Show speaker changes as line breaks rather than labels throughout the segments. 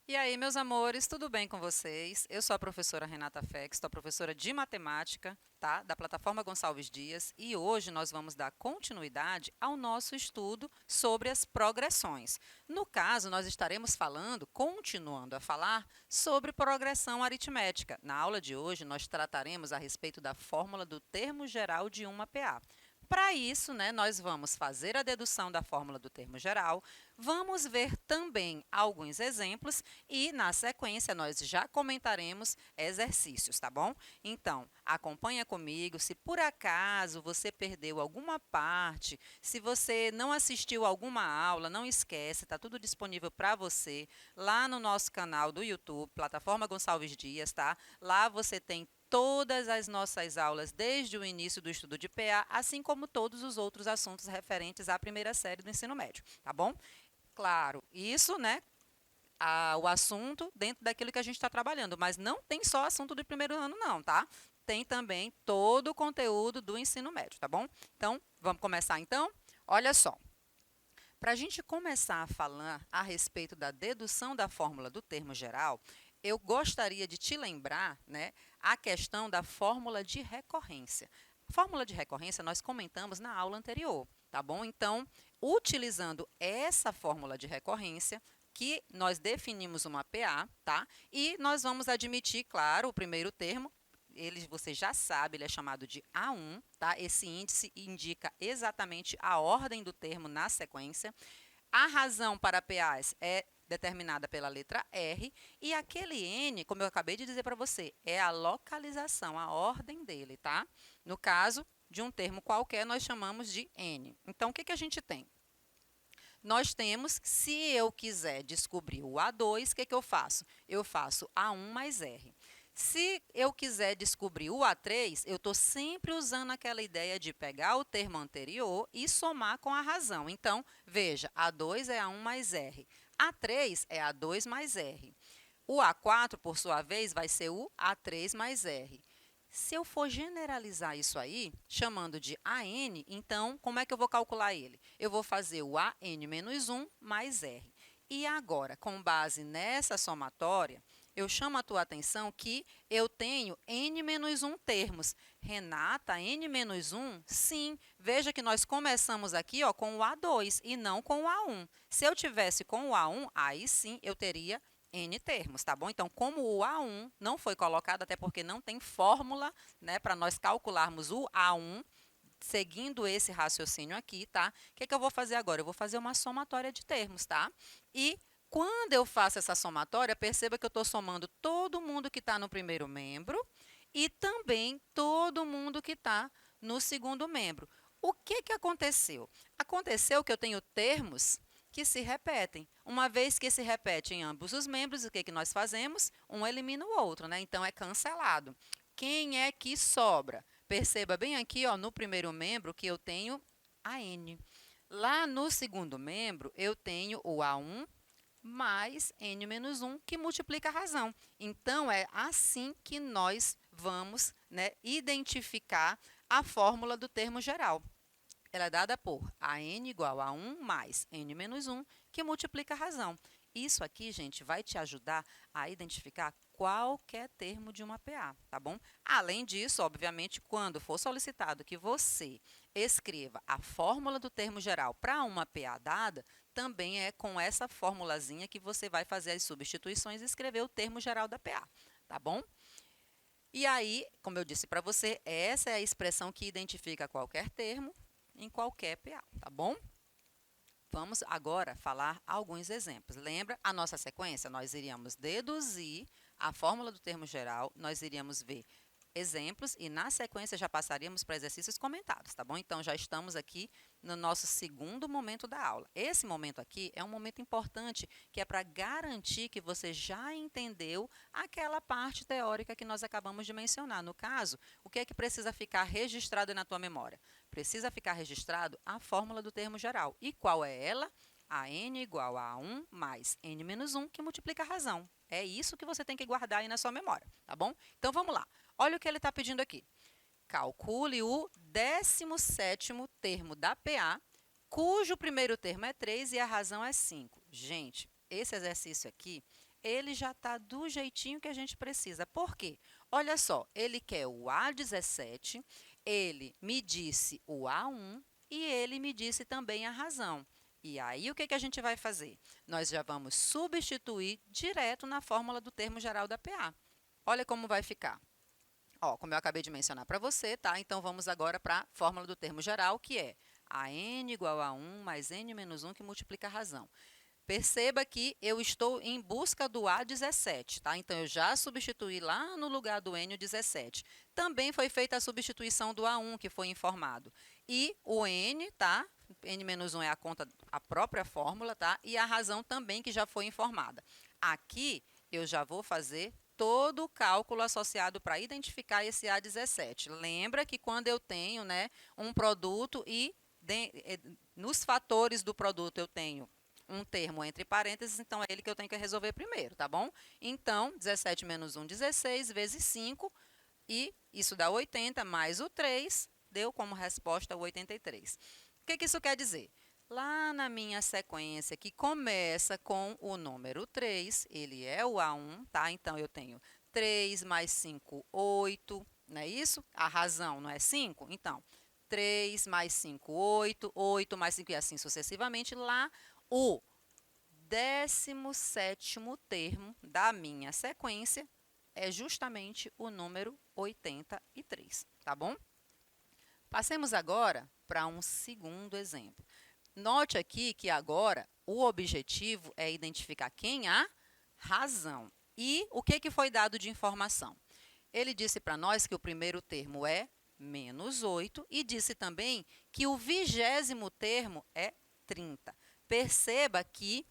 E aí, meus amores, tudo bem com vocês? Eu sou a professora Renata Fex, sou a professora de matemática, tá? Da plataforma Gonçalves Dias, e hoje nós vamos dar continuidade ao nosso estudo sobre as progressões. No caso, nós estaremos continuando a falar sobre progressão aritmética. Na aula de hoje, nós trataremos a respeito da fórmula do termo geral de uma PA. Para isso, nós vamos fazer a dedução da fórmula do termo geral, vamos ver também alguns exemplos e, na sequência, nós já comentaremos exercícios, tá bom? Então, acompanha comigo. Se por acaso você perdeu alguma parte, se você não assistiu alguma aula, não esquece, está tudo disponível para você lá no nosso canal do YouTube, Plataforma Gonçalves Dias, tá? Lá você tem todas as nossas aulas desde o início do estudo de PA, assim como todos os outros assuntos referentes à primeira série do ensino médio, tá bom? Claro, isso, o assunto dentro daquilo que a gente está trabalhando, mas não tem só assunto do primeiro ano, não, tá? Tem também todo o conteúdo do ensino médio, tá bom? Então, vamos começar então? Olha só. Para a gente começar a falar a respeito da dedução da fórmula do termo geral, eu gostaria de te lembrar, a questão da fórmula de recorrência. A fórmula de recorrência nós comentamos na aula anterior, tá bom? Então, utilizando essa fórmula de recorrência, que nós definimos uma PA, tá? E nós vamos admitir, claro, o primeiro termo, você já sabe, ele é chamado de A1, tá? Esse índice indica exatamente a ordem do termo na sequência. A razão para PAs é determinada pela letra R, e aquele N, como eu acabei de dizer para você, é a localização, a ordem dele, tá? No caso de um termo qualquer, nós chamamos de N. Então, o que a gente tem? Nós temos, se eu quiser descobrir o A2, o que eu faço? Eu faço A1 mais R. Se eu quiser descobrir o A3, eu estou sempre usando aquela ideia de pegar o termo anterior e somar com a razão. Então, veja, A2 é A1 mais R. A3 é A2 mais R. O A4, por sua vez, vai ser o A3 mais R. Se eu for generalizar isso aí, chamando de AN, então, como é que eu vou calcular ele? Eu vou fazer o AN menos 1 mais R. E agora, com base nessa somatória, eu chamo a tua atenção que eu tenho N menos 1 termos. Renata, N menos 1? Sim. Veja que nós começamos aqui com o A2 e não com o A1. Se eu tivesse com o A1, aí sim eu teria N termos, tá bom? Então, como o A1 não foi colocado, até porque não tem fórmula, para nós calcularmos o A1, seguindo esse raciocínio aqui, tá? O que eu vou fazer agora? Eu vou fazer uma somatória de termos, tá? E quando eu faço essa somatória, perceba que eu estou somando todo mundo que está no primeiro membro e também todo mundo que está no segundo membro. O que aconteceu? Aconteceu que eu tenho termos que se repetem. Uma vez que se repete em ambos os membros, o que nós fazemos? Um elimina o outro, Então, é cancelado. Quem é que sobra? Perceba bem aqui, no primeiro membro, que eu tenho a N. Lá no segundo membro, eu tenho o A1 mais N menos 1, que multiplica a razão. Então, é assim que nós vamos identificar a fórmula do termo geral. Ela é dada por AN igual a 1 mais N menos 1, que multiplica a razão. Isso aqui, gente, vai te ajudar a identificar qualquer termo de uma PA, tá bom? Além disso, obviamente, quando for solicitado que você escreva a fórmula do termo geral para uma PA dada, também é com essa formulazinha que você vai fazer as substituições e escrever o termo geral da PA, tá bom? E aí, como eu disse para você, essa é a expressão que identifica qualquer termo em qualquer PA, tá bom? Vamos agora falar alguns exemplos. Lembra a nossa sequência? Nós iríamos deduzir a fórmula do termo geral, nós iríamos ver exemplos e, na sequência, já passaríamos para exercícios comentados, tá bom? Então, já estamos aqui no nosso segundo momento da aula. Esse momento aqui é um momento importante que é para garantir que você já entendeu aquela parte teórica que nós acabamos de mencionar. No caso, o que é que precisa ficar registrado na tua memória? Precisa ficar registrado a fórmula do termo geral. E qual é ela? A N igual a 1 mais N menos 1, que multiplica a razão. É isso que você tem que guardar aí na sua memória, tá bom? Então, vamos lá. Olha o que ele está pedindo aqui. Calcule o 17º termo da PA, cujo primeiro termo é 3 e a razão é 5. Gente, esse exercício aqui, ele já está do jeitinho que a gente precisa. Por quê? Olha só, ele quer o A17, ele me disse o A1 e ele me disse também a razão. E aí, o que a gente vai fazer? Nós já vamos substituir direto na fórmula do termo geral da PA. Olha como vai ficar. Ó, como eu acabei de mencionar para você, tá? Então, vamos agora para a fórmula do termo geral, que é a n igual a 1 mais n menos 1 que multiplica a razão. Perceba que eu estou em busca do A17, tá? Então, eu já substituí lá no lugar do N o 17. Também foi feita a substituição do A1, que foi informado. E o N, tá? N menos 1 é a própria fórmula, tá? E a razão também, que já foi informada. Aqui, eu já vou fazer todo o cálculo associado para identificar esse A17. Lembra que quando eu tenho, né, um produto e nos fatores do produto eu tenho um termo entre parênteses, então é ele que eu tenho que resolver primeiro, tá bom? Então, 17 menos 1, 16, vezes 5, e isso dá 80, mais o 3, deu como resposta o 83. O que isso quer dizer? Lá na minha sequência, que começa com o número 3, ele é o A1, tá? Então, eu tenho 3 mais 5, 8, não é isso? A razão não é 5? Então, 3 mais 5, 8, 8 mais 5 e assim sucessivamente. Lá, o 17º termo da minha sequência é justamente o número 83, tá bom? Passemos agora para um segundo exemplo. Note aqui que agora o objetivo é identificar quem? A razão. E o que foi dado de informação? Ele disse para nós que o primeiro termo é menos 8 e disse também que o 20º termo é 30. Perceba que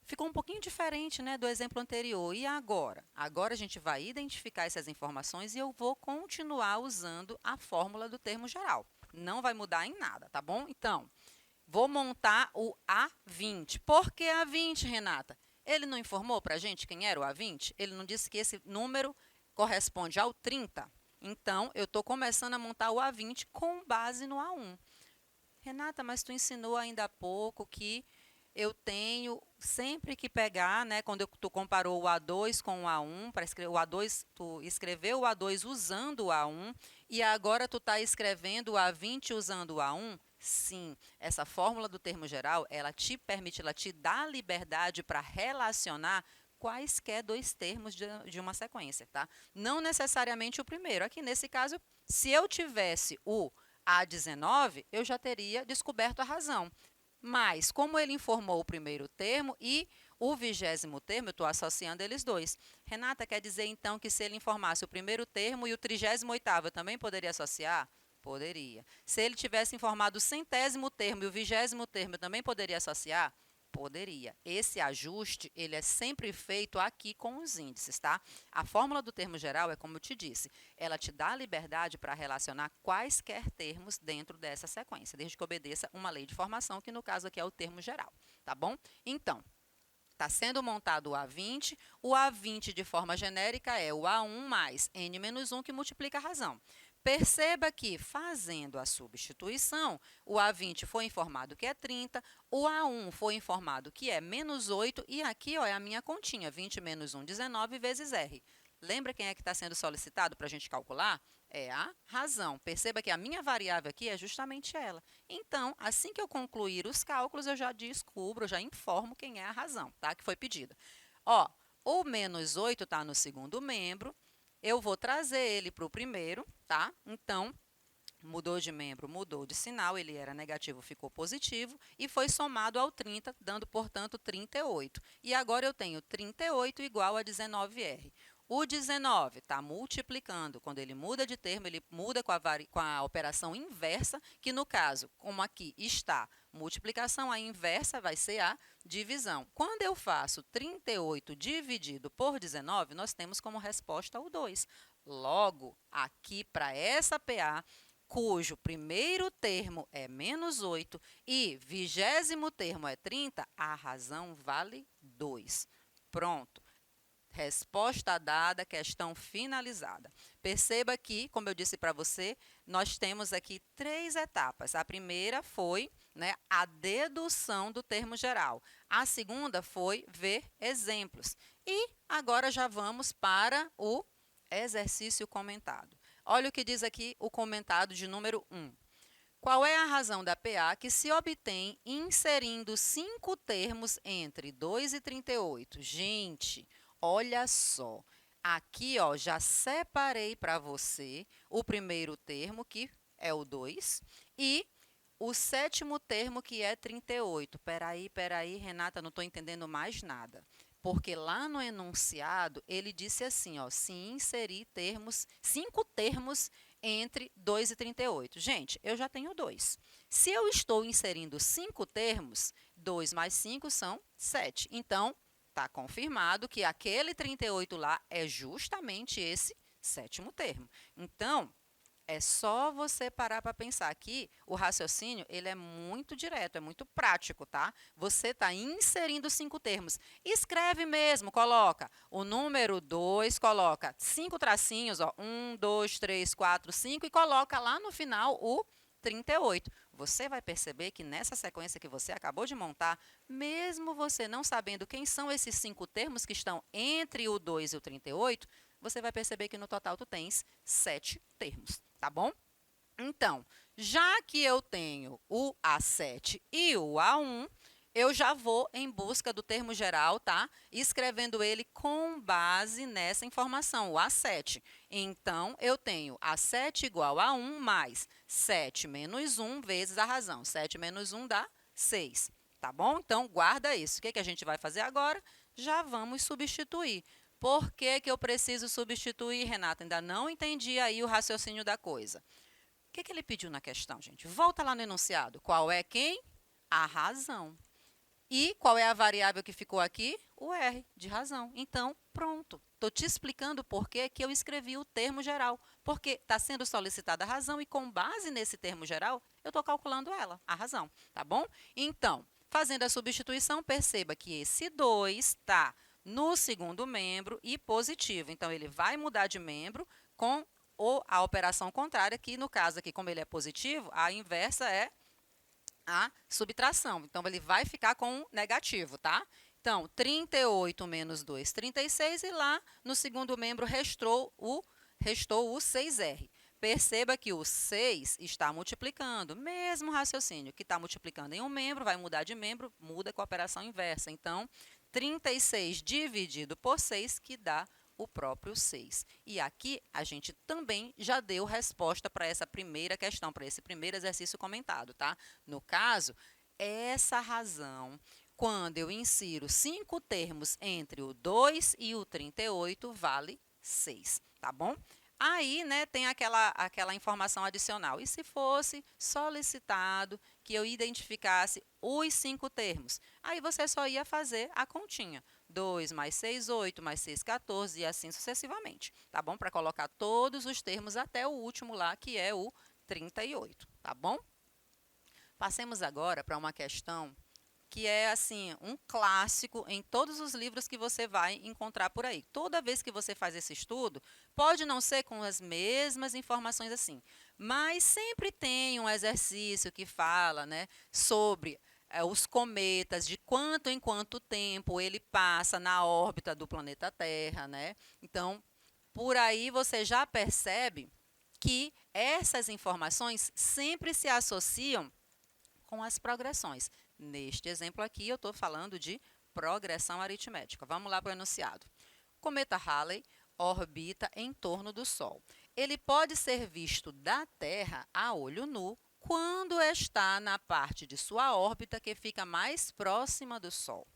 ficou um pouquinho diferente, né, do exemplo anterior. E agora? Agora a gente vai identificar essas informações e eu vou continuar usando a fórmula do termo geral. Não vai mudar em nada, tá bom? Então, vou montar o A20. Por que A20, Renata? Ele não informou para a gente quem era o A20? Ele não disse que esse número corresponde ao 30? Então, eu estou começando a montar o A20 com base no A1. Renata, mas tu ensinou ainda há pouco que eu tenho sempre que pegar, né, quando tu comparou o A2 com o A1, para escrever o A2, tu escreveu o A2 usando o A1 e agora tu está escrevendo o A20 usando o A1? Sim, essa fórmula do termo geral, ela te permite, ela te dá liberdade para relacionar quaisquer dois termos de uma sequência, tá? Não necessariamente o primeiro. Aqui, nesse caso, se eu tivesse o A19, eu já teria descoberto a razão. Mas, como ele informou o primeiro termo e o 20º termo, eu estou associando eles dois. Renata, quer dizer, então, que se ele informasse o primeiro termo e o 38º, eu também poderia associar? Poderia. Se ele tivesse informado o 100º termo e o 20º termo, eu também poderia associar? Poderia. Esse ajuste, ele é sempre feito aqui com os índices, tá? A fórmula do termo geral é como eu te disse, ela te dá liberdade para relacionar quaisquer termos dentro dessa sequência, desde que obedeça uma lei de formação, que no caso aqui é o termo geral, tá bom? Então, está sendo montado o A20 de forma genérica é o A1 mais N menos 1 que multiplica a razão. Perceba que, fazendo a substituição, o A20 foi informado que é 30, o A1 foi informado que é menos 8, e aqui ó, é a minha continha, 20 menos 1, 19 vezes R. Lembra quem é que está sendo solicitado para a gente calcular? É a razão. Perceba que a minha variável aqui é justamente ela. Então, assim que eu concluir os cálculos, eu já descubro, eu já informo quem é a razão, tá? Que foi pedida. Ó, o menos 8 está no segundo membro, eu vou trazer ele para o primeiro, tá? Então, mudou de membro, mudou de sinal, ele era negativo, ficou positivo, e foi somado ao 30, dando, portanto, 38. E agora eu tenho 38 igual a 19R. O 19 está multiplicando, quando ele muda de termo, ele muda com a operação inversa, que no caso, como aqui está multiplicação, a inversa vai ser a divisão. Quando eu faço 38 dividido por 19, nós temos como resposta o 2. Logo, aqui para essa PA, cujo primeiro termo é menos 8 e 20º termo é 30, a razão vale 2. Pronto. Resposta dada, questão finalizada. Perceba que, como eu disse para você, nós temos aqui 3 etapas. A primeira foi, né, a dedução do termo geral. A segunda foi ver exemplos. E agora já vamos para o exercício comentado. Olha o que diz aqui o comentado de número 1. Qual é a razão da PA que se obtém inserindo 5 termos entre 2 e 38? Gente, olha só. Aqui, ó, já separei para você o primeiro termo, que é o 2, e o sétimo termo, que é 38. Peraí, Renata, não estou entendendo mais nada. Porque lá no enunciado, ele disse assim, ó, se inserir termos, 5 termos entre 2 e 38. Gente, eu já tenho 2. Se eu estou inserindo 5 termos, 2 mais 5 são 7. Então, está confirmado que aquele 38 lá é justamente esse sétimo termo. Então, é só você parar para pensar aqui, o raciocínio, ele é muito direto, é muito prático, tá? Você está inserindo 5 termos. Escreve mesmo, coloca o número 2, coloca 5 tracinhos, ó, 1, 2, 3, 4, 5, e coloca lá no final o 38. Você vai perceber que nessa sequência que você acabou de montar, mesmo você não sabendo quem são esses 5 termos que estão entre o 2 e o 38, você vai perceber que no total tu tens 7 termos, tá bom? Então, já que eu tenho o A7 e o A1, eu já vou em busca do termo geral, tá? Escrevendo ele com base nessa informação, o A7. Então, eu tenho A7 igual a 1 mais 7 menos 1 vezes a razão. 7 menos 1 dá 6, tá bom? Então, guarda isso. O que a gente vai fazer agora? Já vamos substituir. Por que eu preciso substituir, Renata? Ainda não entendi aí o raciocínio da coisa. O que ele pediu na questão, gente? Volta lá no enunciado. Qual é quem? A razão. E qual é a variável que ficou aqui? O R, de razão. Então, pronto. Estou te explicando por que eu escrevi o termo geral. Porque está sendo solicitada a razão e, com base nesse termo geral, eu estou calculando ela, a razão. Tá bom? Então, fazendo a substituição, perceba que esse 2 está no segundo membro e positivo. Então, ele vai mudar de membro com a operação contrária, que no caso aqui, como ele é positivo, a inversa é a subtração. Então, ele vai ficar com um negativo, tá? Então, 38 menos 2, 36, e lá no segundo membro restou o 6R. Perceba que o 6 está multiplicando, mesmo raciocínio, que está multiplicando em um membro, vai mudar de membro, muda com a operação inversa. Então, 36 dividido por 6, que dá o próprio 6. E aqui a gente também já deu resposta para essa primeira questão, para esse primeiro exercício comentado, tá? No caso, essa razão, quando eu insiro 5 termos entre o 2 e o 38, vale 6, tá bom? Aí, né, tem aquela informação adicional. E se fosse solicitado que eu identificasse os 5 termos? Aí você só ia fazer a continha. 2 mais 6, 8, mais 6, 14, e assim sucessivamente, tá bom? Para colocar todos os termos até o último lá, que é o 38, tá bom? Passemos agora para uma questão que é, assim, um clássico em todos os livros que você vai encontrar por aí. Toda vez que você faz esse estudo, pode não ser com as mesmas informações assim, mas sempre tem um exercício que fala, né, sobre os cometas, de quanto em quanto tempo ele passa na órbita do planeta Terra, né? Então, por aí você já percebe que essas informações sempre se associam com as progressões. Neste exemplo aqui, eu estou falando de progressão aritmética. Vamos lá para o enunciado. O cometa Halley orbita em torno do Sol. Ele pode ser visto da Terra a olho nu quando está na parte de sua órbita que fica mais próxima do Sol.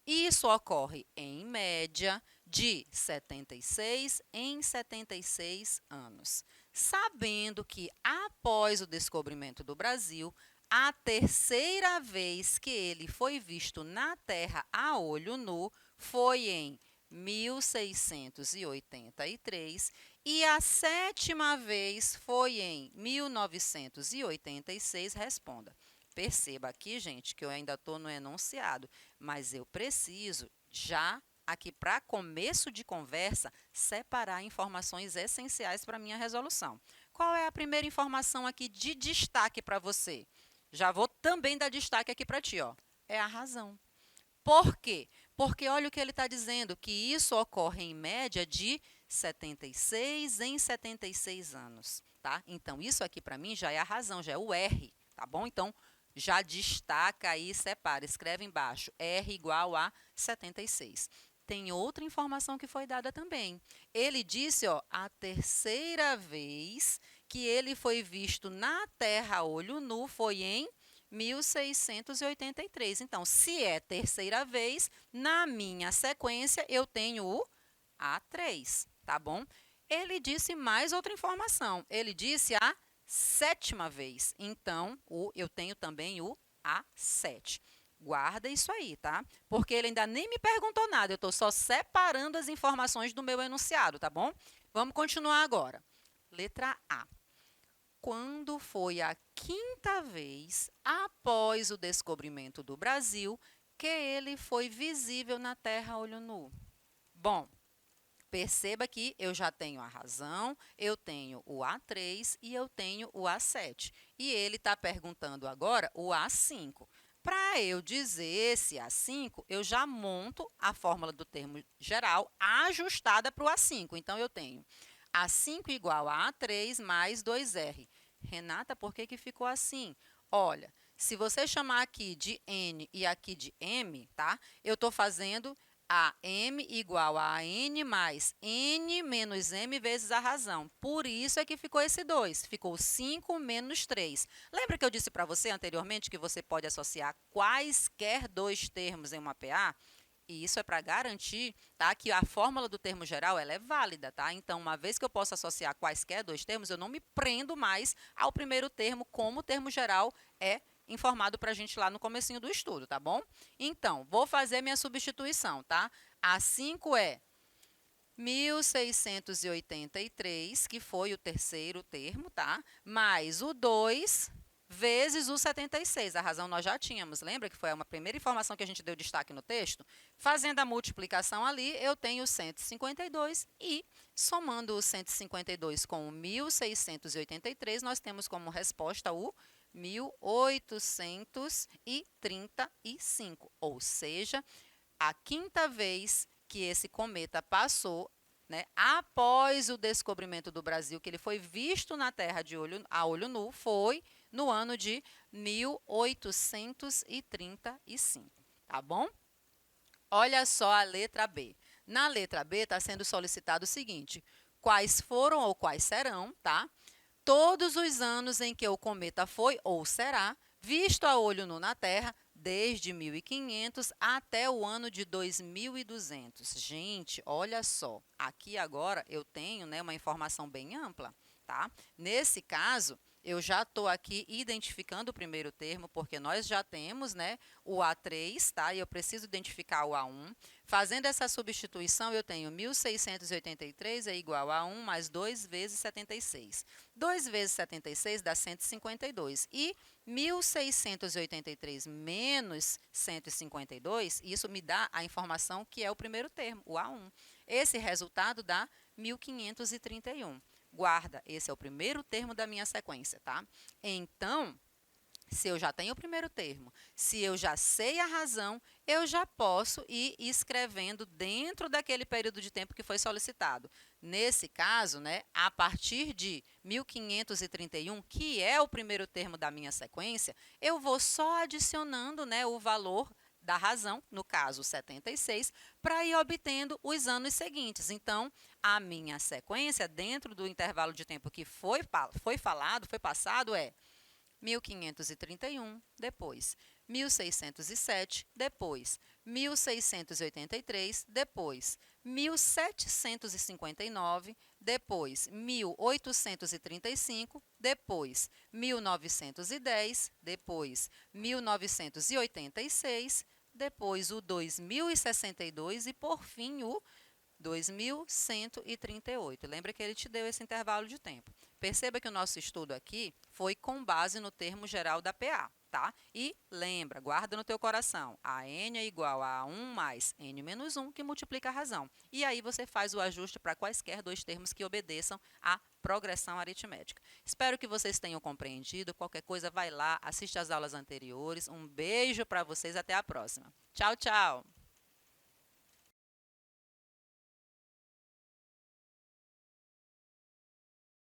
Isso ocorre, em média, de 76 em 76 anos. Sabendo que, após o descobrimento do Brasil, a terceira vez que ele foi visto na Terra a olho nu foi em 1683 e a sétima vez foi em 1986. Responda. Perceba aqui, gente, que eu ainda estou no enunciado, mas eu preciso já aqui para começo de conversa, separar informações essenciais para a minha resolução. Qual é a primeira informação aqui de destaque para você? Já vou também dar destaque aqui para ti, ó. É a razão. Por quê? Porque olha o que ele está dizendo, que isso ocorre em média de 76 em 76 anos, tá? Então, isso aqui para mim já é a razão, já é o R, tá bom? Então, já destaca aí, separa, escreve embaixo, R igual a 76. Tem outra informação que foi dada também. Ele disse, ó, a terceira vez que ele foi visto na Terra a olho nu foi em 1683. Então, se é terceira vez, na minha sequência, eu tenho o A3, tá bom? Ele disse mais outra informação. Ele disse a sétima vez. Então, eu tenho também o A7. Guarda isso aí, tá? Porque ele ainda nem me perguntou nada. Eu estou só separando as informações do meu enunciado, tá bom? Vamos continuar agora. Letra A. Quando foi a quinta vez após o descobrimento do Brasil que ele foi visível na Terra a olho nu? Bom, perceba que eu já tenho a razão, eu tenho o A3 e eu tenho o A7. E ele está perguntando agora o A5. Para eu dizer esse A5, eu já monto a fórmula do termo geral ajustada para o A5. Então, eu tenho A5 igual a A3 mais 2R. Renata, por que ficou assim? Olha, se você chamar aqui de N e aqui de M, tá? Eu estou fazendo a M igual a N mais N menos M vezes a razão. Por isso é que ficou esse 2. Ficou 5 menos 3. Lembra que eu disse para você anteriormente que você pode associar quaisquer dois termos em uma PA? E isso é para garantir, tá, que a fórmula do termo geral ela é válida, tá? Então, uma vez que eu posso associar quaisquer dois termos, eu não me prendo mais ao primeiro termo, como o termo geral é informado para a gente lá no comecinho do estudo, tá bom? Então, vou fazer minha substituição, tá? A 5 é 1683, que foi o terceiro termo, tá? Mais o 2 vezes o 76. A razão nós já tínhamos, lembra que foi uma primeira informação que a gente deu destaque no texto? Fazendo a multiplicação ali, eu tenho 152 e, somando o 152 com o 1683, nós temos como resposta o 1835, ou seja, a quinta vez que esse cometa passou, né, após o descobrimento do Brasil, que ele foi visto na Terra a olho nu, foi no ano de 1835, tá bom? Olha só a letra B. Na letra B está sendo solicitado o seguinte: quais foram ou quais serão, tá? Todos os anos em que o cometa foi ou será visto a olho nu na Terra, desde 1500 até o ano de 2200. Gente, olha só, aqui agora eu tenho, né, uma informação bem ampla, tá? Nesse caso, eu já estou aqui identificando o primeiro termo, porque nós já temos, né, o A3, tá? E eu preciso identificar o A1. Fazendo essa substituição, eu tenho 1683 é igual a 1 mais 2 vezes 76. 2 vezes 76 dá 152. E 1683 menos 152, isso me dá a informação que é o primeiro termo, o A1. Esse resultado dá 1531. Guarda, esse é o primeiro termo da minha sequência, tá? Então, se eu já tenho o primeiro termo, se eu já sei a razão, eu já posso ir escrevendo dentro daquele período de tempo que foi solicitado. Nesse caso, né, a partir de 1531, que é o primeiro termo da minha sequência, eu vou só adicionando, né, o valor da razão, no caso 76, para ir obtendo os anos seguintes. Então, a minha sequência, dentro do intervalo de tempo que foi passado, é 1531, depois 1607, depois 1683, depois 1759, depois 1835, depois 1910, depois 1986, depois o 2062 e, por fim, o 2138. Lembra que ele te deu esse intervalo de tempo. Perceba que o nosso estudo aqui foi com base no termo geral da PA, tá? E lembra, guarda no teu coração, a n é igual a 1 mais n menos 1, que multiplica a razão. E aí você faz o ajuste para quaisquer dois termos que obedeçam à progressão aritmética. Espero que vocês tenham compreendido. Qualquer coisa, vai lá, assiste às aulas anteriores. Um beijo para vocês, até a próxima. Tchau, tchau!